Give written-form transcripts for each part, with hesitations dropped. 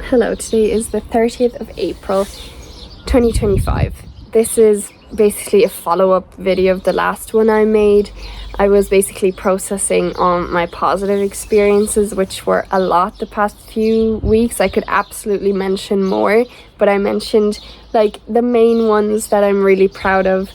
Hello, today is the 30th of April 2025. This is basically a follow-up video of the last one I made. I was basically processing on my positive experiences, which were a lot the past few weeks. I could absolutely mention more, but I mentioned like the main ones that I'm really proud of.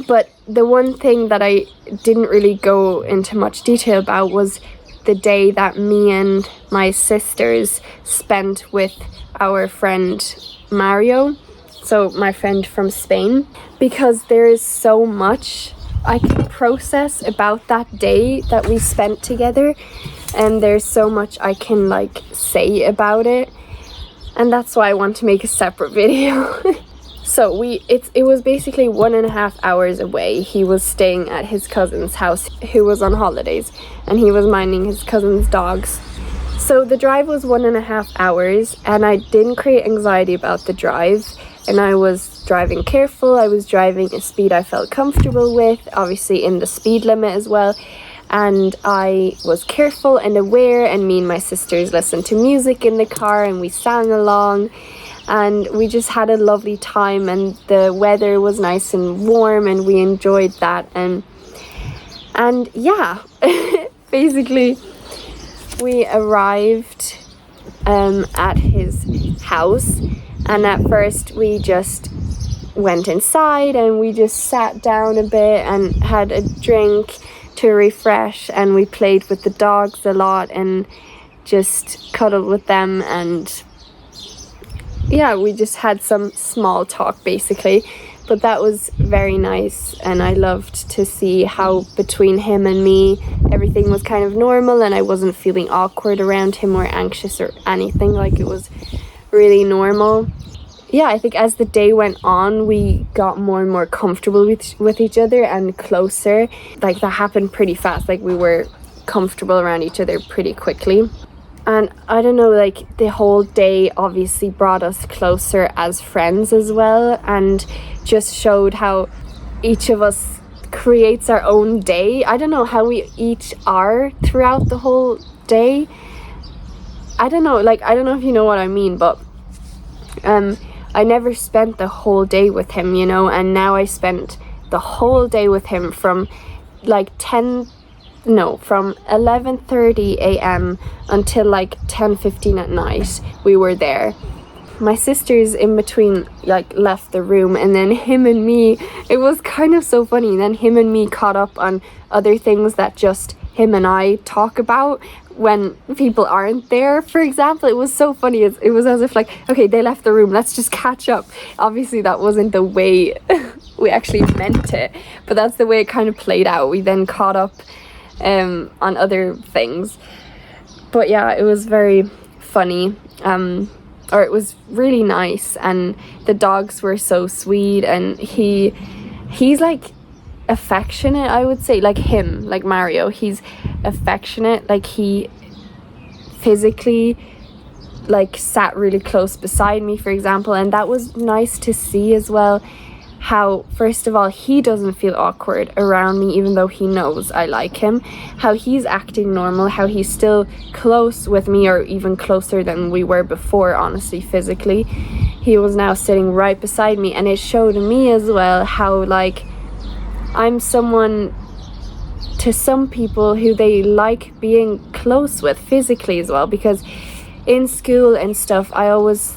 But the one thing that I didn't really go into much detail about was the day that me and my sisters spent with our friend Mario, so my friend from Spain, because there is so much I can process about that day that we spent together, and there's so much I can like say about it, and that's why I want to make a separate video. So it was basically 1.5 hours away. He was staying at his cousin's house, who was on holidays, and he was minding his cousin's dogs. So the drive was 1.5 hours, and I didn't create anxiety about the drive, and I was driving careful. I was driving a speed I felt comfortable with, obviously in the speed limit as well, and I was careful and aware, and me and my sisters listened to music in the car and we sang along. And we just had a lovely time, and the weather was nice and warm, and we enjoyed that. And yeah, basically we arrived at his house, and at first we just went inside and we just sat down a bit and had a drink to refresh, and we played with the dogs a lot and just cuddled with them, and yeah, we just had some small talk basically, but that was very nice, and I loved to see how between him and me everything was kind of normal, and I wasn't feeling awkward around him or anxious or anything. Like, it was really normal. Yeah, I think as the day went on we got more and more comfortable with each other and closer. Like, that happened pretty fast. Like, we were comfortable around each other pretty quickly. And I don't know, like, the whole day obviously brought us closer as friends as well, and just showed how each of us creates our own day. I don't know how we each are throughout the whole day. I don't know if you know what I mean, but I never spent the whole day with him, you know, and now I spent the whole day with him from like from 11:30 a.m. until like 10:15 at night. We were there. My sisters in between like left the room, and then him and me, it was kind of so funny. Then him and me caught up on other things that just him and I talk about when people aren't there. For example, it was so funny. It was as if like, okay, they left the room, let's just catch up. Obviously that wasn't the way we actually meant it, but that's the way it kind of played out. We then caught up on other things. But yeah, it was very funny, or it was really nice, and the dogs were so sweet, and he's like affectionate, I would say. Like him, like Mario, he's affectionate. Like, he physically like sat really close beside me, for example, and that was nice to see as well. How, first of all, he doesn't feel awkward around me, even though he knows I like him. How he's acting normal, how he's still close with me, or even closer than we were before, honestly, physically. He was now sitting right beside me, and it showed me as well how, like, I'm someone to some people who they like being close with physically as well, because in school and stuff, I always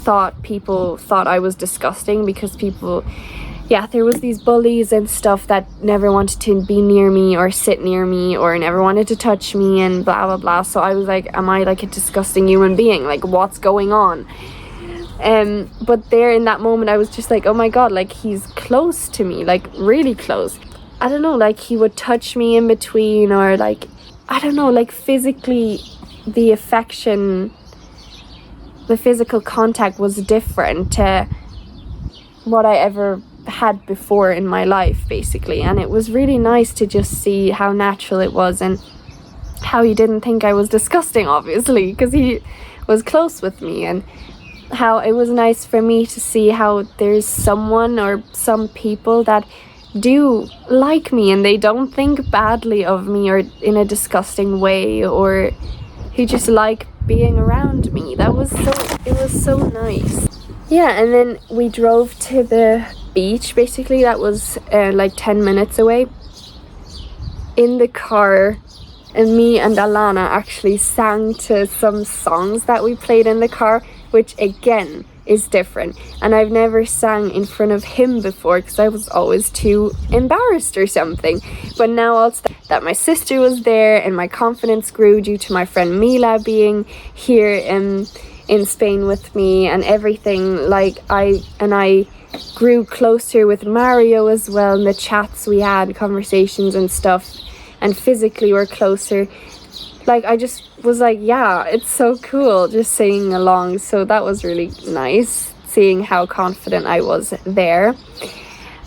thought people thought I was disgusting, because there was these bullies and stuff that never wanted to be near me or sit near me or never wanted to touch me and blah blah blah. So I was like, am I like a disgusting human being? Like, what's going on? But there in that moment I was just like, oh my god, like, he's close to me, like really close. I don't know, like, he would touch me in between, or like, I don't know, like, physically the affection, the physical contact was different to what I ever had before in my life, basically. And it was really nice to just see how natural it was, and how he didn't think I was disgusting, obviously, because he was close with me, and how it was nice for me to see how there's someone or some people that do like me, and they don't think badly of me or in a disgusting way, or who just like being around me. It was so nice. Yeah, and then we drove to the beach, basically. That was like 10 minutes away. In the car, and me and Alana actually sang to some songs that we played in the car, which again is different. And I've never sang in front of him before because I was always too embarrassed or something. But now also that my sister was there and my confidence grew due to my friend Mila being here in Spain with me and everything, like I grew closer with Mario as well, and the chats we had, conversations and stuff, and physically we're closer. Like I just was like, yeah, it's so cool just singing along. So that was really nice, seeing how confident I was there.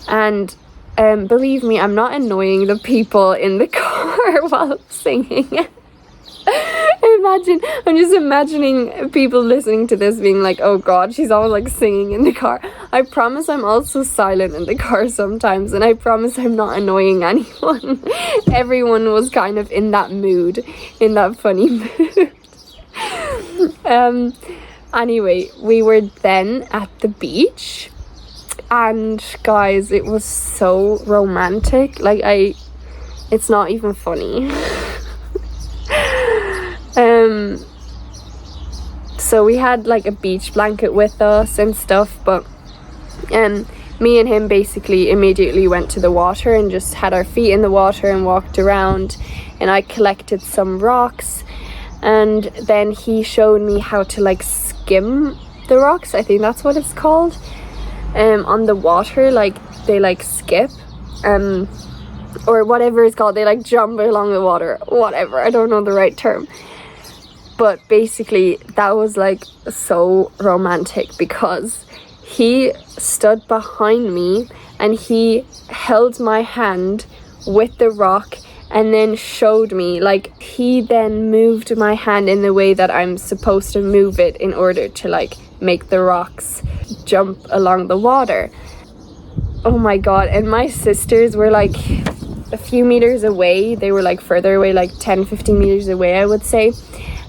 And believe me, I'm not annoying the people in the car while singing. I'm just imagining people listening to this being like, oh god, she's always like singing in the car. I promise I'm also silent in the car sometimes, and I promise I'm not annoying anyone. Everyone was kind of in that mood, in that funny mood. Anyway, we were then at the beach, and guys, it was so romantic. Like it's not even funny. So we had like a beach blanket with us and stuff, but me and him basically immediately went to the water and just had our feet in the water and walked around, and I collected some rocks, and then he showed me how to like skim the rocks, I think that's what it's called, on the water. Like they like skip or whatever it's called, they like jump along the water, whatever, I don't know the right term. But basically that was like so romantic because he stood behind me and he held my hand with the rock and then showed me, like he then moved my hand in the way that I'm supposed to move it in order to like make the rocks jump along the water. Oh my god. And my sisters were like a few meters away. They were like further away, like 10-15 meters away, I would say.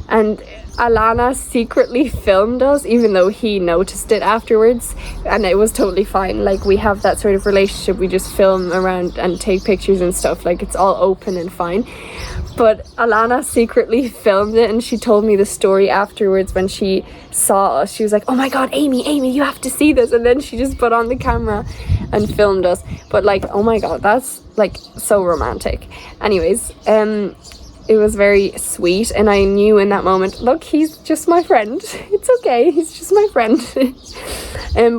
And Alana secretly filmed us, even though he noticed it afterwards, and it was totally fine. Like we have that sort of relationship, we just film around and take pictures and stuff, like it's all open and fine. But Alana secretly filmed it, and she told me the story afterwards when she saw us. She was like, oh my god, Amy, you have to see this. And then she just put on the camera and filmed us. But like, oh my god, that's like so romantic. Anyways, it was very sweet, and I knew in that moment, look, he's just my friend. It's okay, he's just my friend.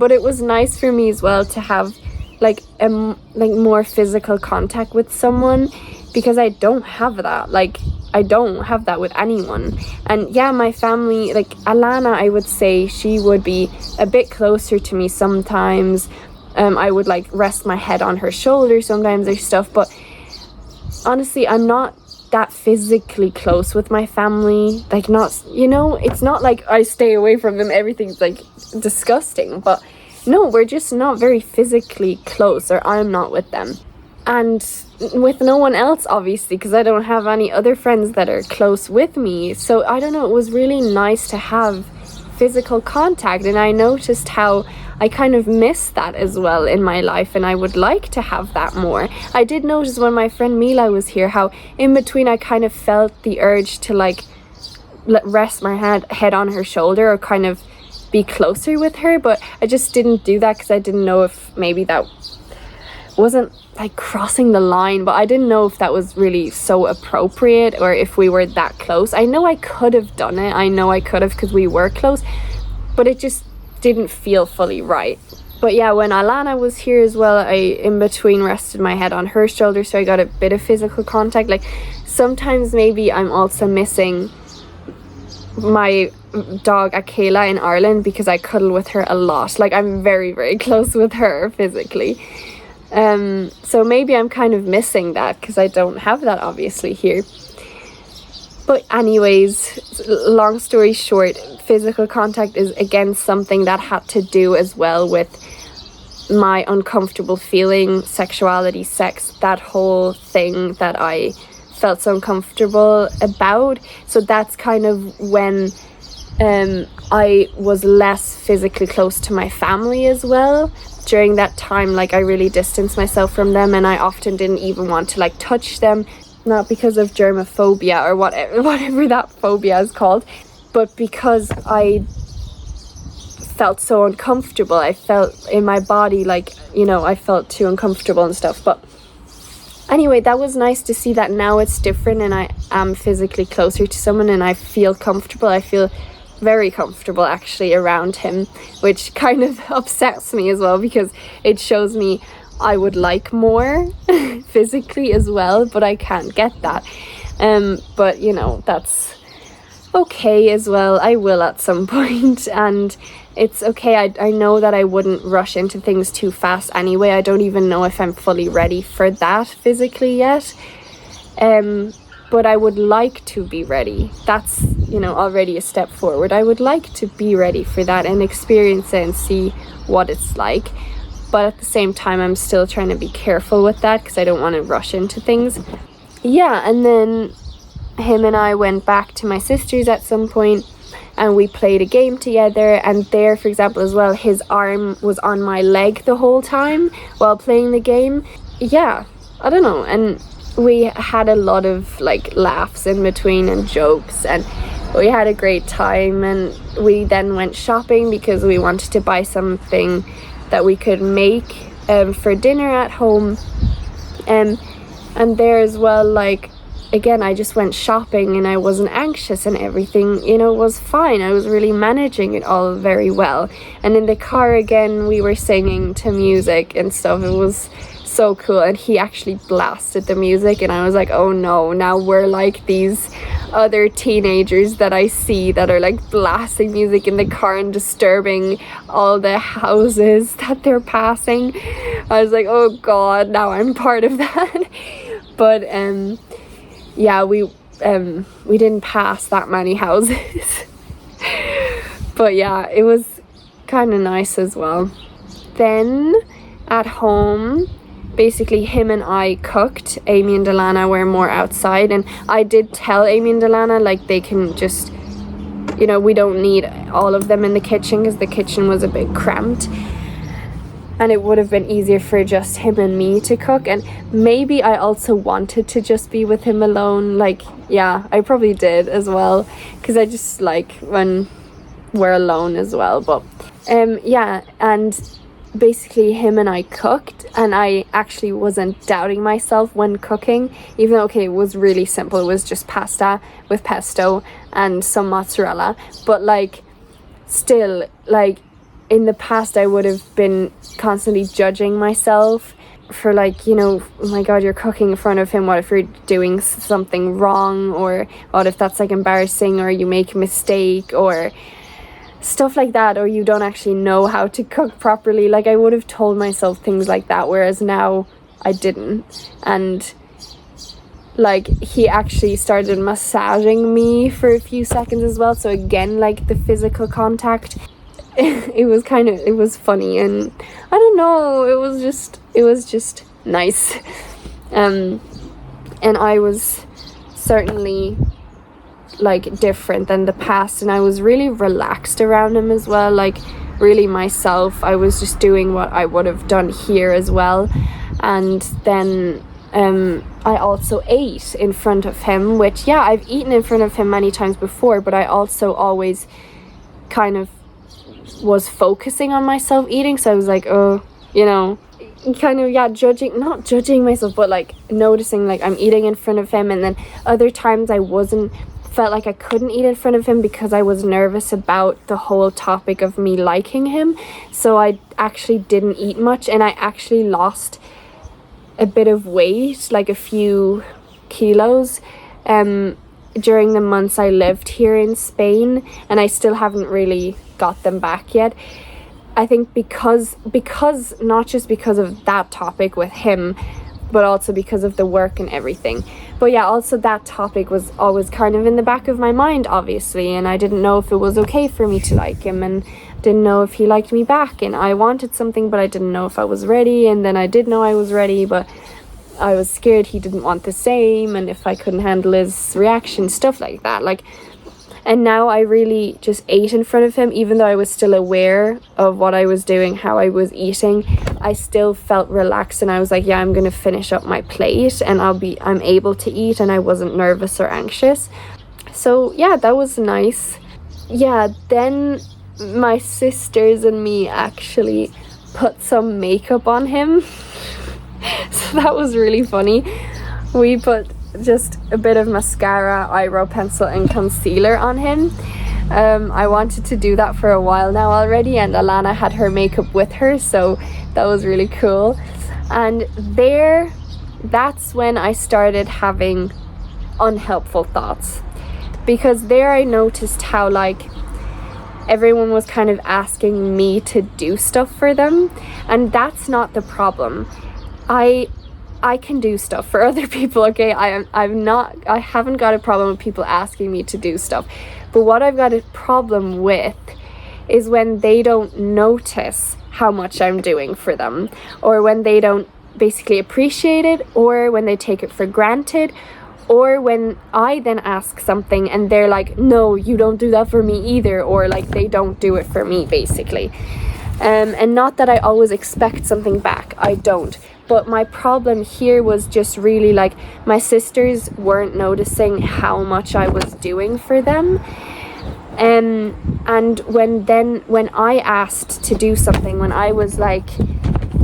But it was nice for me as well to have like more physical contact with someone, because I don't have that. Like I don't have that with anyone. And yeah, my family, like Alana, I would say she would be a bit closer to me sometimes. I would like rest my head on her shoulder sometimes or stuff, but honestly, I'm not that physically close with my family. Like, not, you know, it's not like I stay away from them, everything's like disgusting, but no, we're just not very physically close, or I'm not with them. And with no one else, obviously, because I don't have any other friends that are close with me. So I don't know, it was really nice to have physical contact, and I noticed how I kind of miss that as well in my life, and I would like to have that more. I did notice when my friend Mila was here how in between I kind of felt the urge to like rest my head on her shoulder or kind of be closer with her, but I just didn't do that because I didn't know if maybe that wasn't like crossing the line, but I didn't know if that was really so appropriate or if we were that close. I know I could have done it, I know I could have, because we were close, but it just didn't feel fully right. But yeah, when Alana was here as well, I in between rested my head on her shoulder, so I got a bit of physical contact. Like sometimes maybe I'm also missing my dog Akela in Ireland because I cuddle with her a lot. Like I'm very, very close with her physically. So maybe I'm kind of missing that because I don't have that obviously here. But anyways, long story short, physical contact is again something that had to do as well with my uncomfortable feeling, sexuality, sex, that whole thing that I felt so uncomfortable about. So that's kind of when I was less physically close to my family as well. During that time, like, I really distanced myself from them, and I often didn't even want to like touch them, not because of germophobia or whatever that phobia is called, but because I felt so uncomfortable. I felt in my body like, you know, I felt too uncomfortable and stuff. But anyway, that was nice to see that now it's different, and I am physically closer to someone, and I feel comfortable. I feel very comfortable actually around him, which kind of upsets me as well, because it shows me I would like more physically as well, but I can't get that. But you know, that's okay as well. I will at some point, and it's okay. I know that I wouldn't rush into things too fast anyway. I don't even know if I'm fully ready for that physically yet. But I would like to be ready. That's, you know, already a step forward. I would like to be ready for that and experience it and see what it's like. But at the same time, I'm still trying to be careful with that, because I don't want to rush into things. Yeah, and then him and I went back to my sister's at some point, and we played a game together. And there, for example, as well, his arm was on my leg the whole time while playing the game. Yeah, I don't know. And we had a lot of like laughs in between and jokes, and we had a great time. And we then went shopping because we wanted to buy something that we could make for dinner at home. And there as well, like, again, I just went shopping and I wasn't anxious, and everything, you know, was fine. I was really managing it all very well. And in the car again, we were singing to music and stuff. It was so cool. And he actually blasted the music, and I was like, oh no, now we're like these other teenagers that I see that are like blasting music in the car and disturbing all the houses that they're passing. I was like, oh god, now I'm part of that. But yeah, we didn't pass that many houses. But yeah, it was kind of nice as well. Then at home, basically him and I cooked. Amy and Delana were more outside, and I did tell Amy and Delana, like, they can just, you know, we don't need all of them in the kitchen, because the kitchen was a bit cramped, and it would have been easier for just him and me to cook. And maybe I also wanted to just be with him alone. Like, yeah, I probably did as well, because I just like when we're alone as well. But yeah, and basically him and I cooked, and I actually wasn't doubting myself when cooking, even though, okay, it was really simple. It was just pasta with pesto and some mozzarella, but like, still, like, in the past I would have been constantly judging myself for, like, you know, oh my god, you're cooking in front of him, what if you're doing something wrong, or what if that's like embarrassing, or you make a mistake, or stuff like that, or you don't actually know how to cook properly. Like, I would have told myself things like that, whereas now I didn't. And like, he actually started massaging me for a few seconds as well, so again, like, the physical contact, it was funny, and I don't know, it was just nice. And I was certainly like different than the past, and I was really relaxed around him as well, like really myself. I was just doing what I would have done here as well. And then I also ate in front of him, which, yeah, I've eaten in front of him many times before, but I also always kind of was focusing on myself eating, so I was like, oh, you know, kind of, yeah, not judging myself, but like noticing, like, I'm eating in front of him. And then other times I felt like I couldn't eat in front of him because I was nervous about the whole topic of me liking him, so I actually didn't eat much, and I actually lost a bit of weight, like a few kilos, during the months I lived here in Spain, and I still haven't really got them back yet. I think because not just because of that topic with him, but also because of the work and everything. But yeah, also that topic was always kind of in the back of my mind, obviously, and I didn't know if it was okay for me to like him, and didn't know if he liked me back, and I wanted something, but I didn't know if I was ready. And then I did know I was ready, but I was scared he didn't want the same, and if I couldn't handle his reaction, stuff like that. Like, and now I really just ate in front of him, even though I was still aware of what I was doing, how I was eating. I still felt relaxed, and I was like, yeah, I'm gonna finish up my plate and I'm able to eat, and I wasn't nervous or anxious. So yeah, that was nice. Yeah, then my sisters and me actually put some makeup on him. So that was really funny. We put just a bit of mascara, eyebrow pencil and concealer on him. I wanted to do that for a while now already, and Alana had her makeup with her, so that was really cool. And that's when I started having unhelpful thoughts, because there I noticed how like everyone was kind of asking me to do stuff for them, and that's not the problem. I can do stuff for other people, okay? I haven't got a problem with people asking me to do stuff. But what I've got a problem with is when they don't notice how much I'm doing for them, or when they don't basically appreciate it, or when they take it for granted, or when I then ask something and they're like, no, you don't do that for me either, or like they don't do it for me, basically. And not that I always expect something back, I don't. But my problem here was just really like my sisters weren't noticing how much I was doing for them. And when I asked to do something, when I was like,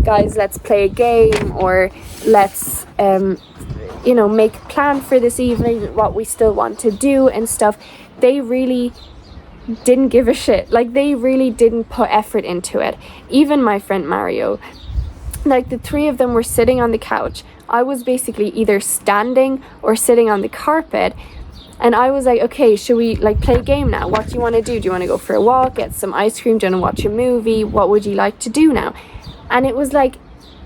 guys, let's play a game, or let's make a plan for this evening, what we still want to do and stuff, they really didn't give a shit. Like, they really didn't put effort into it. Even my friend Mario, like, the three of them were sitting on the couch. I was basically either standing or sitting on the carpet, and I was like, okay, should we like play a game now? What do you want to do? Do you want to go for a walk, get some ice cream? Do you want to watch a movie? What would you like to do now? And it was like,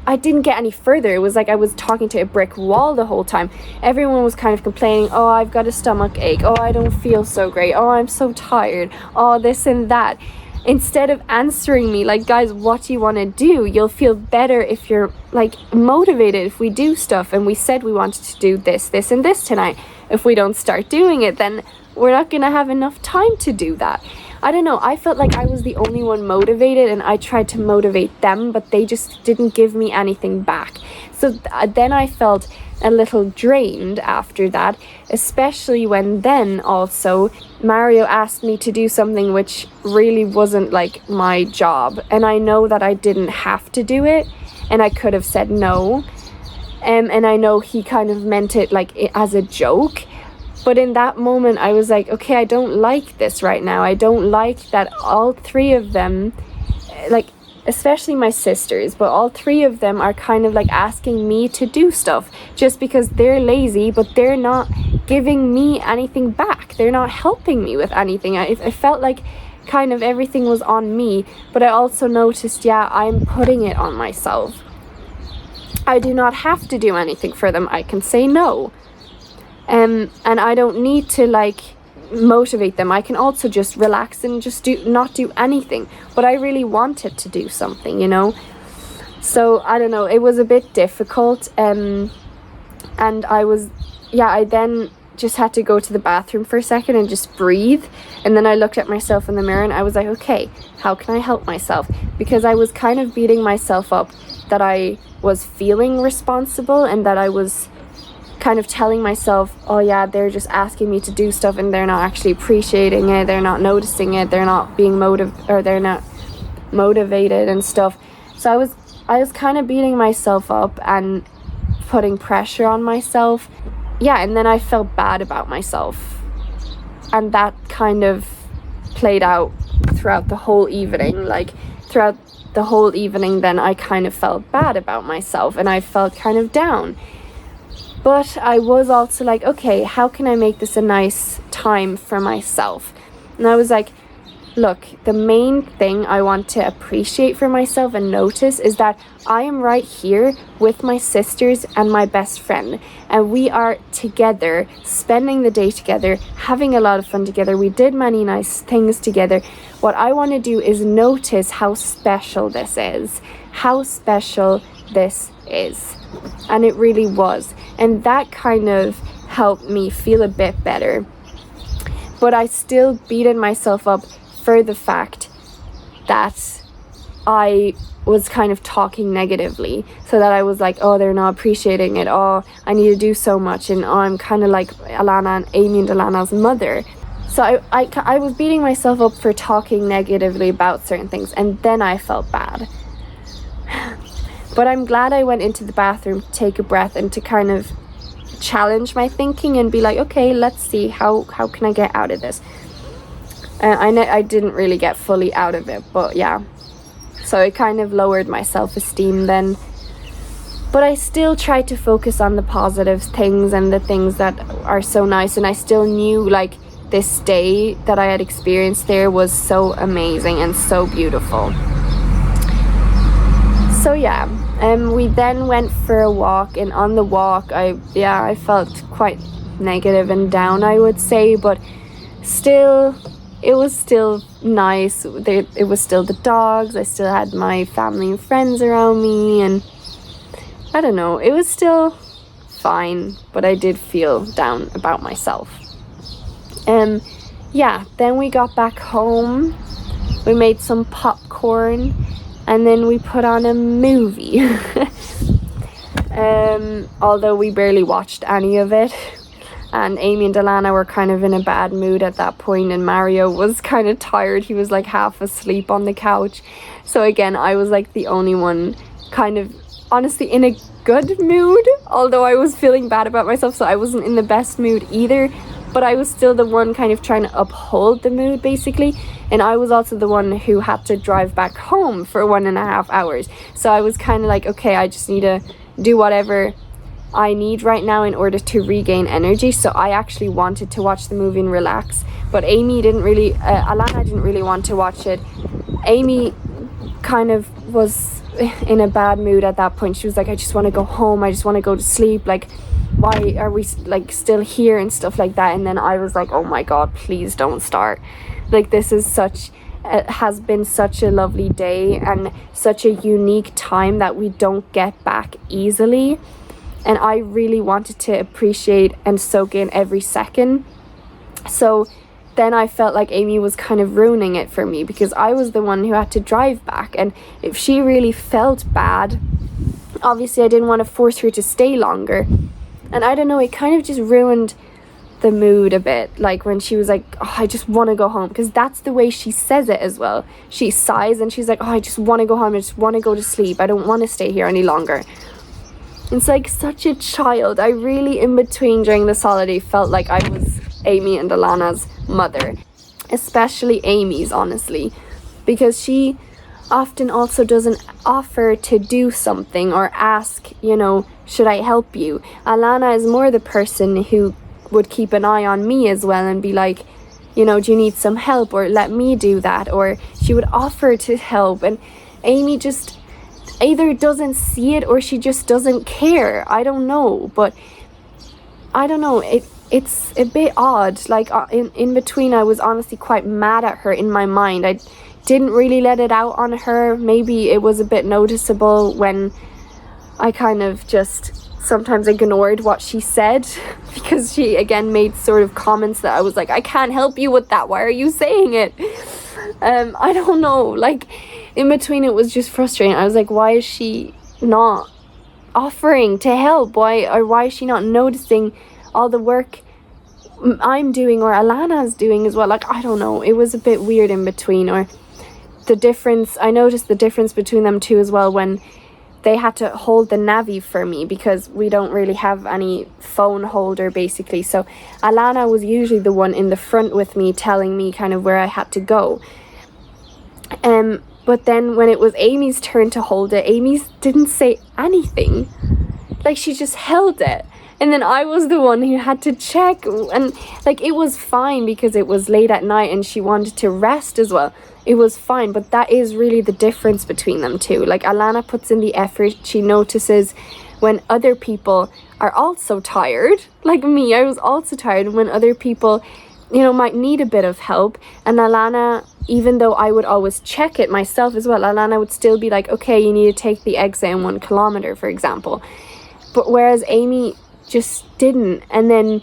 I didn't get any further. It was like I was talking to a brick wall the whole time. Everyone was kind of complaining, oh, I've got a stomach ache, oh, I don't feel so great, oh, I'm so tired, oh, this and that. Instead of answering me like, guys, what do you want to do? You'll feel better if you're like motivated, if we do stuff, and we said we wanted to do this, this and this tonight. If we don't start doing it, then we're not gonna have enough time to do that. I don't know, I felt like I was the only one motivated, and I tried to motivate them, but they just didn't give me anything back. So then I felt a little drained after that, especially when then also Mario asked me to do something which really wasn't like my job, and I know that I didn't have to do it, and I could have said no, and I know he kind of meant it like as a joke. But in that moment, I was like, okay, I don't like this right now. I don't like that all three of them, like, especially my sisters, but all three of them are kind of like asking me to do stuff just because they're lazy, but they're not giving me anything back. They're not helping me with anything. I felt like kind of everything was on me, but I also noticed, yeah, I'm putting it on myself. I do not have to do anything for them. I can say no. And I don't need to like motivate them. I can also just relax and just not do anything. But I really wanted to do something, you know. So I don't know. It was a bit difficult. And I then just had to go to the bathroom for a second and just breathe. And then I looked at myself in the mirror and I was like, okay, how can I help myself? Because I was kind of beating myself up that I was feeling responsible, and that I was kind of telling myself, oh yeah, they're just asking me to do stuff and they're not actually appreciating it, they're not noticing it, they're not being they're not motivated and stuff. So I was kind of beating myself up and putting pressure on myself. Yeah, and then I felt bad about myself, and that kind of played out throughout the whole evening. Like, throughout the whole evening then I kind of felt bad about myself, and I felt kind of down. But I was also like, okay, how can I make this a nice time for myself? And I was like, look, the main thing I want to appreciate for myself and notice is that I am right here with my sisters and my best friend. And we are together, spending the day together, having a lot of fun together. We did many nice things together. What I want to do is notice how special this is. How special this is. And it really was. And that kind of helped me feel a bit better. But I still beated myself up for the fact that I was kind of talking negatively, so that I was like, oh, they're not appreciating it, oh, I need to do so much, and oh, I'm kind of like Alana and Amy and Alana's mother. So I was beating myself up for talking negatively about certain things, and then I felt bad. But I'm glad I went into the bathroom to take a breath and to kind of challenge my thinking and be like, okay, let's see, how can I get out of this? I didn't really get fully out of it, but yeah. So it kind of lowered my self-esteem then. But I still tried to focus on the positive things and the things that are so nice. And I still knew, like, this day that I had experienced there was so amazing and so beautiful. So yeah, we then went for a walk. And on the walk, I felt quite negative and down, I would say. But still, it was still nice. It was still the dogs. I still had my family and friends around me, and I don't know, it was still fine, but I did feel down about myself. Yeah, then we got back home, we made some popcorn, and then we put on a movie. Although we barely watched any of it. And Amy and Alana were kind of in a bad mood at that point, and Mario was kind of tired. He was like half asleep on the couch. So again, I was like the only one kind of honestly in a good mood, although I was feeling bad about myself, so I wasn't in the best mood either. But I was still the one kind of trying to uphold the mood, basically. And I was also the one who had to drive back home for 1.5 hours. So I was kind of like, okay, I just need to do whatever I need right now in order to regain energy. So I actually wanted to watch the movie and relax, but Amy didn't really, Alana didn't really want to watch it. Amy kind of was in a bad mood at that point. She was like, I just want to go home, I just want to go to sleep, like, why are we like still here and stuff like that. And then I was like, oh my god, please don't start. Like, this is has been such a lovely day and such a unique time that we don't get back easily. And I really wanted to appreciate and soak in every second. So then I felt like Amy was kind of ruining it for me, because I was the one who had to drive back. And if she really felt bad, obviously I didn't want to force her to stay longer. And I don't know, it kind of just ruined the mood a bit. Like when she was like, oh, I just want to go home. Because that's the way she says it as well. She sighs and she's like, oh, I just want to go home. I just want to go to sleep. I don't want to stay here any longer. It's like such a child. I really, in between during this holiday, felt like I was Amy and Alana's mother. Especially Amy's, honestly. Because she often also doesn't offer to do something or ask, should I help you? Alana is more the person who would keep an eye on me as well and be like, do you need some help, or let me do that, or she would offer to help. And Amy just either doesn't see it or she just doesn't care. I don't know, but I don't know, it's a bit odd. Like in between, I was honestly quite mad at her in my mind. I didn't really let it out on her. Maybe it was a bit noticeable when I kind of just sometimes ignored what she said, because she again made sort of comments that I was like, I can't help you with that, why are you saying it? I don't know, like in between it was just frustrating. I was like, why is she not offering to help? Why is she not noticing all the work I'm doing or Alana's doing as well? Like, I don't know, it was a bit weird in between. Or the difference, I noticed the difference between them two as well, when they had to hold the Navi for me, because we don't really have any phone holder basically. So Alana was usually the one in the front with me, telling me kind of where I had to go. But then when it was Amy's turn to hold it, Amy didn't say anything. Like, she just held it. And then I was the one who had to check. And like, it was fine because it was late at night and she wanted to rest as well. It was fine, but that is really the difference between them two. Like, Alana puts in the effort. She notices when other people are also tired. Like me, I was also tired. When other people, might need a bit of help. And Alana, even though I would always check it myself as well, Alana would still be like, okay, you need to take the exit in 1 kilometer, for example. But whereas Amy just didn't. And then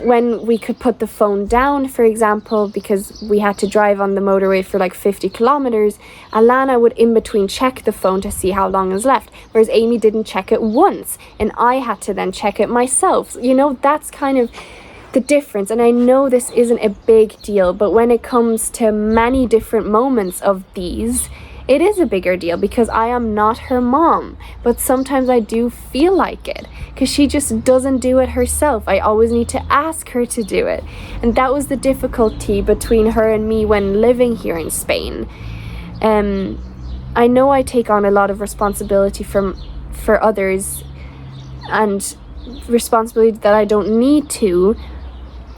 when we could put the phone down, for example, because we had to drive on the motorway for like 50 kilometers, Alana would in between check the phone to see how long is left, whereas Amy didn't check it once, and I had to then check it myself. You know, that's kind of the difference. And I know this isn't a big deal, but when it comes to many different moments of these, it is a bigger deal, because I am not her mom, but sometimes I do feel like it, because she just doesn't do it herself. I always need to ask her to do it. And that was the difficulty between her and me when living here in Spain. I know I take on a lot of responsibility for others, and responsibility that I don't need to,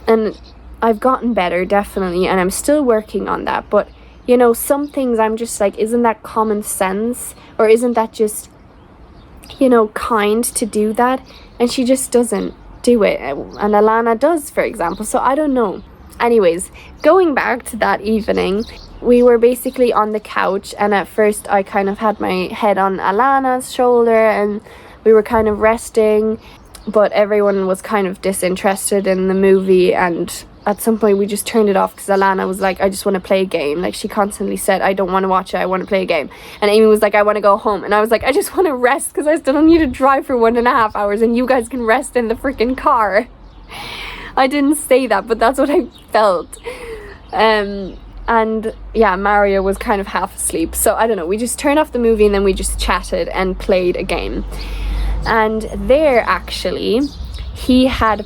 and I've gotten better, definitely, and I'm still working on that. But you know, some things I'm just like, isn't that common sense? Or isn't that just, you know, kind to do that? And she just doesn't do it. And Alana does, for example. So I don't know. Anyways, going back to that evening, we were basically on the couch. And at first I kind of had my head on Alana's shoulder and we were kind of resting. But everyone was kind of disinterested in the movie, and at some point we just turned it off because Alana was like, I just want to play a game. Like, she constantly said, I don't want to watch it, I want to play a game. And Amy was like, I want to go home. And I was like, I just want to rest because I still don't need to drive for 1.5 hours and you guys can rest in the freaking car. I didn't say that, but that's what I felt. And yeah, Mario was kind of half asleep. So I don't know, we just turned off the movie and then we just chatted and played a game. And there, actually, he had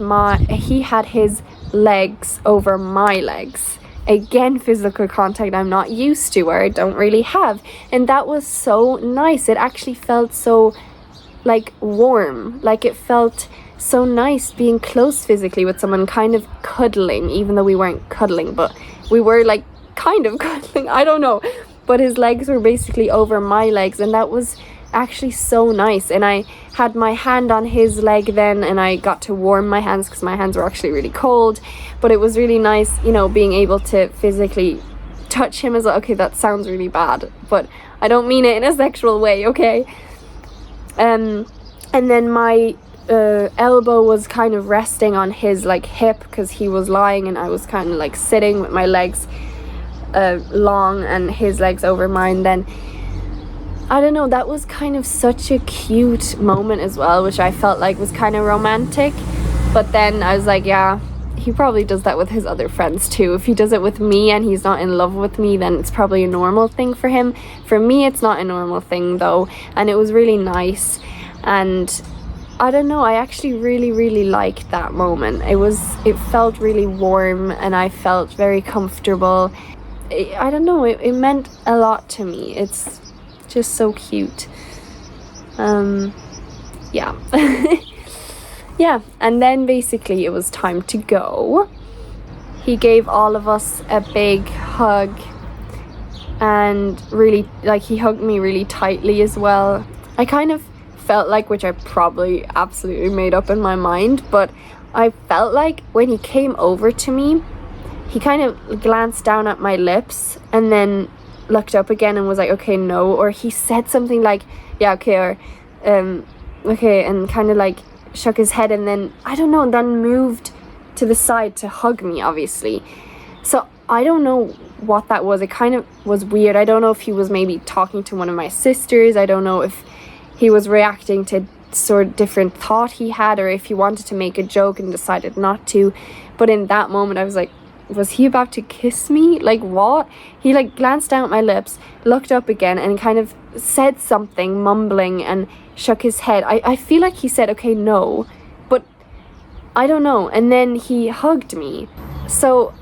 his legs over my legs. Again, physical contact I'm not used to, or I don't really have. And that was so nice. It actually felt so, like, warm. Like, it felt so nice being close physically with someone, kind of cuddling, even though we weren't cuddling, but we were, like, kind of cuddling. I don't know. But his legs were basically over my legs, and that was actually so nice. And I had my hand on his leg then, and I got to warm my hands because my hands were actually really cold. But it was really nice, you know, being able to physically touch him as well. Okay, that sounds really bad, but I don't mean it in a sexual way, okay? And then my elbow was kind of resting on his like hip because he was lying, and I was kind of like sitting with my legs long and his legs over mine. Then I don't know, that was kind of such a cute moment as well, which I felt like was kind of romantic. But then I was like, yeah, he probably does that with his other friends too. If he does it with me and he's not in love with me, then it's probably a normal thing for him. For me, it's not a normal thing though. And it was really nice. And I don't know, I actually really liked that moment. It felt really warm and I felt very comfortable. I don't know, it meant a lot to me. It's just so cute. Yeah. Yeah, and then basically it was time to go. He gave all of us a big hug, and really, like, he hugged me really tightly as well. I kind of felt like, which I probably absolutely made up in my mind, but I felt like when he came over to me, he kind of glanced down at my lips and then looked up again and was like, okay, no, or he said something like, yeah, okay, or okay, and kind of like shook his head, and then I don't know, then moved to the side to hug me, obviously. So I don't know what that was. It kind of was weird. I don't know if he was maybe talking to one of my sisters. I don't know if he was reacting to sort of different thought he had, or if he wanted to make a joke and decided not to. But in that moment I was like, was he about to kiss me? Like, what? He like glanced down at my lips, looked up again, and kind of said something, mumbling, and shook his head. I feel like he said, okay, no, but I don't know. And then he hugged me. So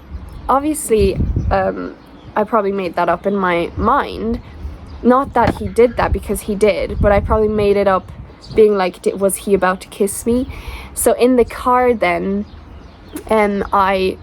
obviously I probably made that up in my mind. Not that he did that, because he did, but I probably made it up being like, was he about to kiss me? So in the car then, I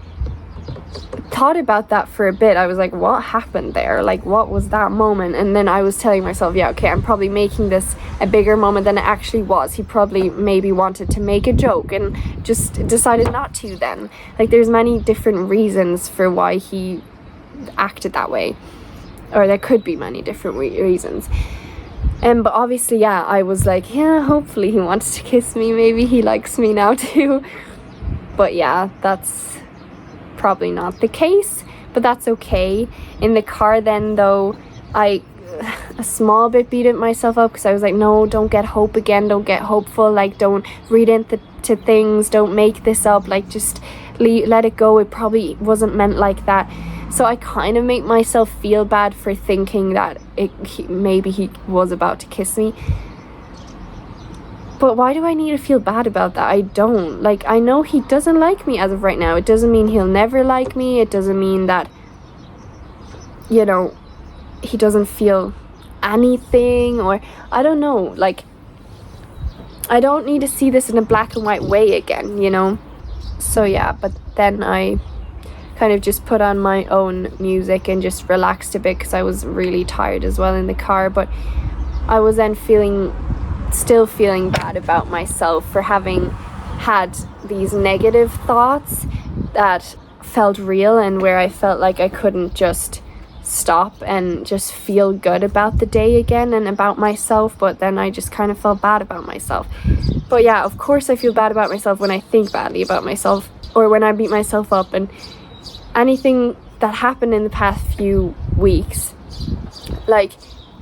thought about that for a bit. I was like, what happened there? Like, what was that moment? And then I was telling myself, yeah, okay, I'm probably making this a bigger moment than it actually was. He probably maybe wanted to make a joke and just decided not to then. Like, there's many different reasons for why he acted that way, or there could be many different reasons. But obviously, yeah, I was like, yeah, hopefully he wants to kiss me. Maybe he likes me now too. But yeah, that's probably not the case. But that's okay. In the car then, though, I a small bit beat myself up because I was like, no, don't get hope again. Don't get hopeful. Like, don't read into things. Don't make this up. Like, just let it go. It probably wasn't meant like that. So I kind of make myself feel bad for thinking that maybe he was about to kiss me. But why do I need to feel bad about that? I don't. Like, I know he doesn't like me as of right now. It doesn't mean he'll never like me. It doesn't mean that, you know, he doesn't feel anything, or I don't know. Like, I don't need to see this in a black and white way again, you know? So yeah, but then I kind of just put on my own music and just relaxed a bit because I was really tired as well in the car. But I was then still feeling bad about myself for having had these negative thoughts that felt real, and where I felt like I couldn't just stop and just feel good about the day again and about myself. But then I just kind of felt bad about myself. But yeah, of course I feel bad about myself when I think badly about myself, or when I beat myself up. And anything that happened in the past few weeks, like,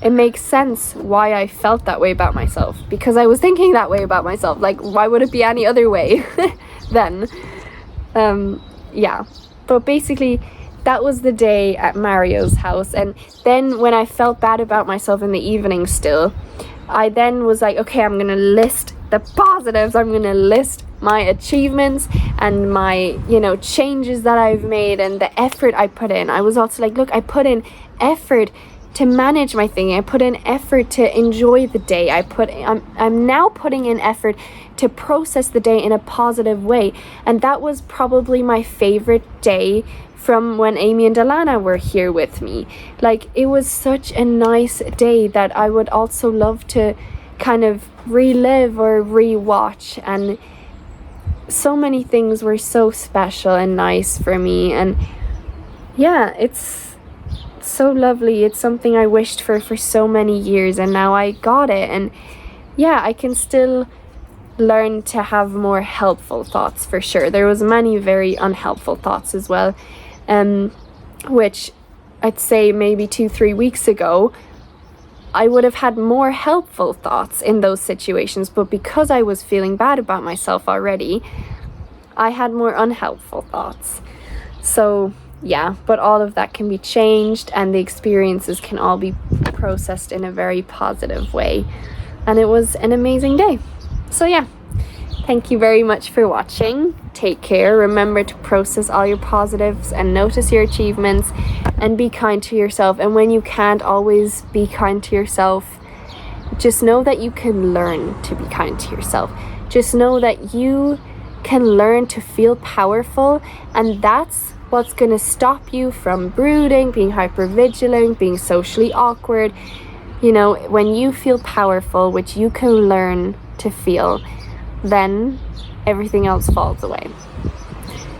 it makes sense why I felt that way about myself, because I was thinking that way about myself. Like, why would it be any other way then? Yeah, but basically that was the day at Mario's house. And then when I felt bad about myself in the evening still, I then was like, okay, I'm gonna list the positives. I'm gonna list my achievements and my, you know, changes that I've made and the effort I put in. I was also like, look, I put in effort to manage my thing. I put in effort to enjoy the day. I'm now putting in effort to process the day in a positive way. And that was probably my favorite day from when Amy and Alana were here with me. Like, it was such a nice day that I would also love to kind of relive or rewatch. And so many things were so special and nice for me. And yeah, it's so lovely. It's something I wished for so many years, and now I got it. And yeah, I can still learn to have more helpful thoughts for sure. There was many very unhelpful thoughts as well, which I'd say maybe 2-3 weeks ago I would have had more helpful thoughts in those situations, but because I was feeling bad about myself already, I had more unhelpful thoughts. So yeah, but all of that can be changed, and the experiences can all be processed in a very positive way. And it was an amazing day. So yeah, thank you very much for watching. Take care. Remember to process all your positives and notice your achievements, and be kind to yourself. And when you can't always be kind to yourself, just know that you can learn to be kind to yourself. Just know that you can learn to feel powerful, and that's what's going to stop you from brooding, being hypervigilant, being socially awkward. You know, when you feel powerful, which you can learn to feel, then everything else falls away.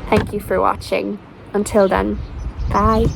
Thank you for watching. Until then, bye.